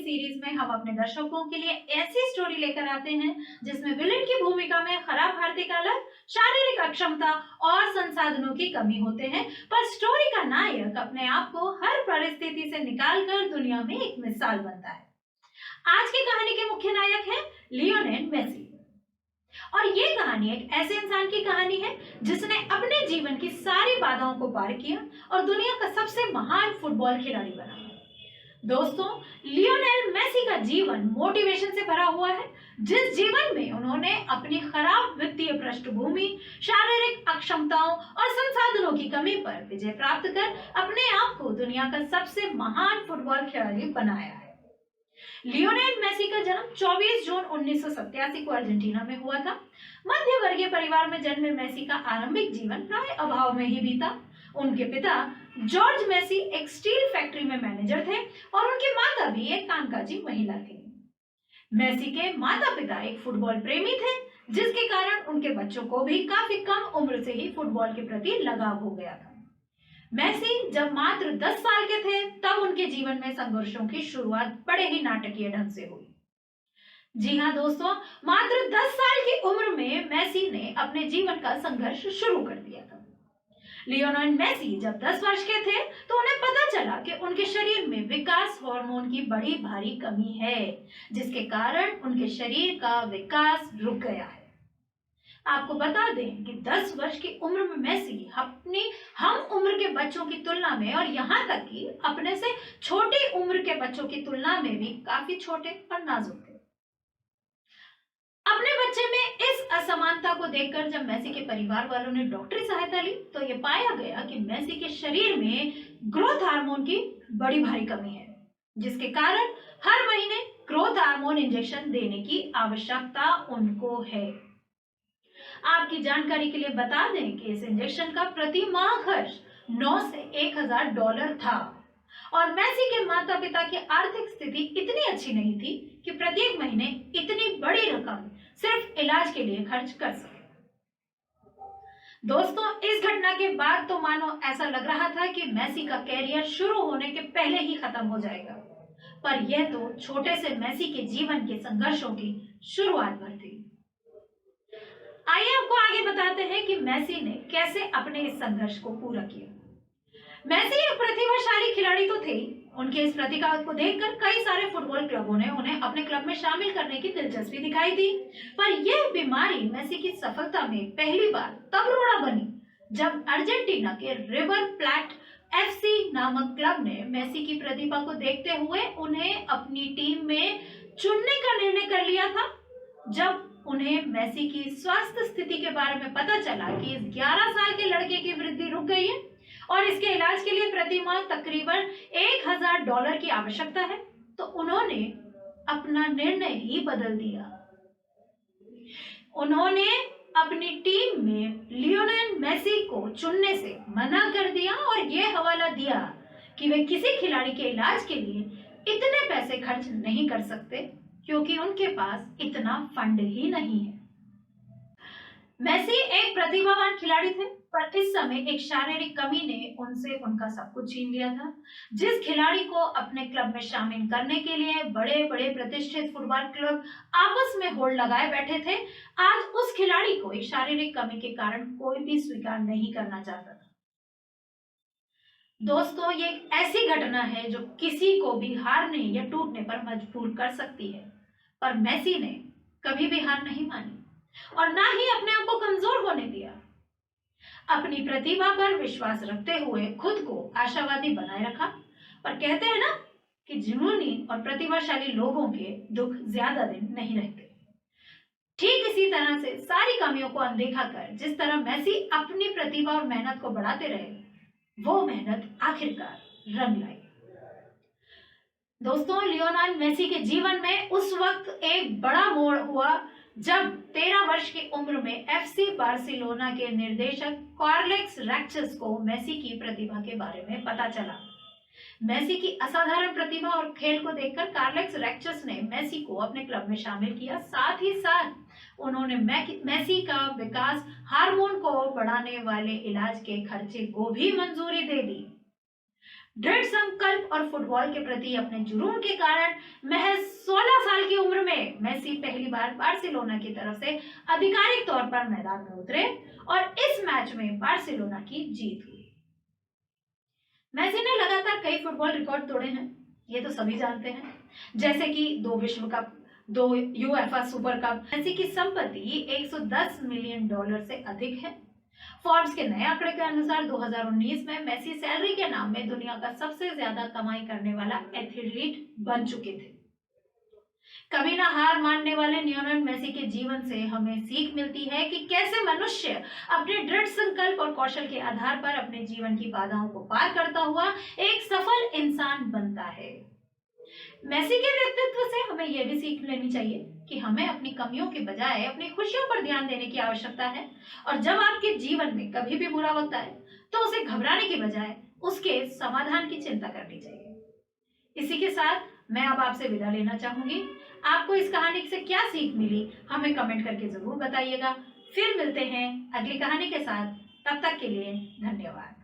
Series में हम अपने दर्शकों के लिए ऐसी स्टोरी लेकर आते हैं जिसमें विलेन की भूमिका में खराब हार्दिक हालत, शारीरिक अक्षमता और संसाधनों की कमी होते हैं, पर स्टोरी का नायक अपने आप को हर परिस्थिति से निकालकर दुनिया में एक मिसाल बनता है। आज की कहानी के मुख्य नायक हैं लियोनेल मेसी। और ये कहानी एक ऐसे इंसान की कहानी है जिसने अपने जीवन की सारी बाधाओं को पार किया और दुनिया का सबसे महान फुटबॉल खिलाड़ी बना। दोस्तों, लियोनेल मेसी का जीवन मोटिवेशन से भरा हुआ है। जिस जीवन में उन्होंने अपनी खराब वित्तीय पृष्ठभूमि, शारीरिक अक्षमताओं और संसाधनों की कमी पर विजय प्राप्त कर अपने आप को दुनिया का सबसे महान फुटबॉल खिलाड़ी बनाया है। लियोनेल मेसी का जन्म 24 जून 1987 को अर्जेंटीना में हुआ था। मध्य वर्गीय परिवार में जन्मे मेसी का आरंभिक जीवन प्राय अभाव में ही बीता। उनके पिता जॉर्ज मेसी एक स्टील फैक्ट्री में मैनेजर थे और उनकी माता भी एक कामकाजी महिला थी। मेसी के माता पिता एक फुटबॉल प्रेमी थे, जिसके कारण उनके बच्चों को भी काफी कम उम्र से ही फुटबॉल के प्रति लगाव हो गया था। मेसी जब मात्र 10 साल के थे तब उनके जीवन में संघर्षों की शुरुआत बड़े ही नाटकीय ढंग से हुई। जी हाँ दोस्तों, मात्र 10 साल की उम्र में मेसी ने अपने जीवन का संघर्ष शुरू कर दिया था। लियोनेल मेसी जब 10 वर्ष के थे तो उन्हें पता चला कि उनके शरीर में विकास हार्मोन की बड़ी भारी कमी है, जिसके कारण उनके शरीर का विकास रुक गया है। आपको बता दें कि 10 वर्ष की उम्र में मेसी अपनी हम उम्र के बच्चों की तुलना में और यहाँ तक कि अपने से छोटी उम्र के बच्चों की तुलना में भी काफी छोटे और नाजुक थे। अपने बच्चे में इस असमानता को देखकर जब मेसी के परिवार वालों ने डॉक्टरी सहायता ली तो ये पाया गया कि मेसी के शरीर में ग्रोथ हार्मोन की बड़ी भारी कमी है, जिसके कारण हर महीने ग्रोथ हार्मोन इंजेक्शन देने की आवश्यकता उनको है। आपकी जानकारी के लिए बता दें कि इस इंजेक्शन का प्रति माह खर्च 9 से 1000 डॉलर था और मेसी के माता पिता की आर्थिक स्थिति इतनी अच्छी नहीं थी कि प्रत्येक महीने इतनी बड़ी रकम सिर्फ इलाज के लिए खर्च कर सके। दोस्तों, इस घटना के बाद तो मानो ऐसा लग रहा था कि मेसी का कैरियर शुरू होने के पहले ही खत्म हो जाएगा, पर यह तो छोटे से मेसी के जीवन के संघर्षों की शुरुआत भर थी। आइए आपको आगे बताते हैं कि मेसी ने कैसे अपने इस संघर्ष को पूरा किया। मेसी एक प्रतिभाशाली खिलाड़ी तो थे। उनके इस प्रतिभा को देखकर कई सारे फुटबॉल क्लबों ने उन्हें अपने क्लब में शामिल करने की दिलचस्पी दिखाई थी, पर यह बीमारी मेसी की सफलता में पहली बार तब रोड़ा बनी जब अर्जेंटीना के रिवर प्लेट एफसी नामक क्लब ने मेसी की प्रतिभा को देखते हुए उन्हें अपनी टीम में चुनने का निर्णय कर लिया था। जब उन्हें मेसी की स्वास्थ्य स्थिति के बारे में पता चला कि इस 11 साल के लड़के की वृद्धि रुक गई है और इसके इलाज के लिए प्रति माह तकरीबन 1000 डॉलर की आवश्यकता है, तो उन्होंने अपना निर्णय ही बदल दिया। उन्होंने अपनी टीम में लियोनेल मेसी को चुनने से मना कर दिया और यह हवाला दिया कि वे किसी खिलाड़ी के इलाज के लिए इतने पैसे खर्च नहीं कर सकते क्योंकि उनके पास इतना फंड ही नहीं है। मेसी एक प्रतिभावान खिलाड़ी थे, पर इस समय एक शारीरिक कमी ने उनसे उनका सब कुछ छीन लिया था। जिस खिलाड़ी को अपने क्लब में शामिल करने के लिए बड़े बड़े प्रतिष्ठित फुटबॉल क्लब आपस में होड़ लगाए बैठे थे, आज उस खिलाड़ी को एक शारीरिक कमी के कारण कोई भी स्वीकार नहीं करना चाहता था। दोस्तों, ये एक ऐसी घटना है जो किसी को भी हारने या टूटने पर मजबूर कर सकती है, पर मेसी ने कभी भी हार नहीं मानी और ना ही अपने आप को कमजोर होने दिया। अपनी प्रतिभा पर विश्वास रखते हुए खुद को आशावादी बनाए रखा। पर कहते हैं ना कि जुनूनी और प्रतिभाशाली लोगों के दुख ज्यादा दिन नहीं रहते। ठीक इसी तरह से सारी कमियों को अनदेखा कर जिस तरह मेसी अपनी प्रतिभा और मेहनत को बढ़ाते रहे, वो मेहनत आखिरकार रंग लाई। दोस्तों, लियोनेल मेसी के जीवन में उस वक्त एक बड़ा मोड़ हुआ जब 13 वर्ष की उम्र में एफसी बार्सिलोना के निर्देशक कार्लेस रेक्चस को मेसी की प्रतिभा के बारे में पता चला। मेसी की असाधारण प्रतिभा और खेल को देखकर कार्लेस रेक्चस ने मेसी को अपने क्लब में शामिल किया। साथ ही साथ उन्होंने मेसी का विकास हार्मोन को बढ़ाने वाले इलाज के खर्चे को भी मंजूरी दे दी। दृढ़ संकल्प और फुटबॉल के प्रति अपने जुनून के कारण महज 16 साल की उम्र में मेसी पहली बार बार्सिलोना की तरफ से आधिकारिक तौर पर मैदान में उतरे और इस मैच में बार्सिलोना की जीत हुई। मेसी ने लगातार कई फुटबॉल रिकॉर्ड तोड़े हैं, ये तो सभी जानते हैं, जैसे कि 2 विश्व cup, 2 UEFA super cup. Messi की संपत्ति $110 मिलियन से अधिक है। फोर्ब्स के नए आंकड़े के अनुसार 2019 में मेसी सैलरी के नाम में दुनिया का सबसे ज्यादा कमाई करने वाला एथलीट बन चुके थे। कभी ना हार मानने वाले लियोनेल मेसी के जीवन से हमें सीख मिलती है कि कैसे मनुष्य अपने दृढ़ संकल्प और कौशल के आधार पर अपने जीवन की बाधाओं को पार करता हुआ एक सफल इंसान बनता है। मेसी के व्यक्तित्व से हमें यह भी सीख लेनी चाहिए कि हमें अपनी कमियों के बजाय अपनी खुशियों पर ध्यान देने की आवश्यकता है, और जब आपके जीवन में कभी भी बुरा वक्त आए तो उसे घबराने की बजाय उसके समाधान की चिंता करनी चाहिए। इसी के साथ मैं अब आपसे विदा लेना चाहूंगी। आपको इस कहानी से क्या सीख मिली हमें कमेंट करके जरूर बताइएगा। फिर मिलते हैं अगली कहानी के साथ, तब तक के लिए धन्यवाद।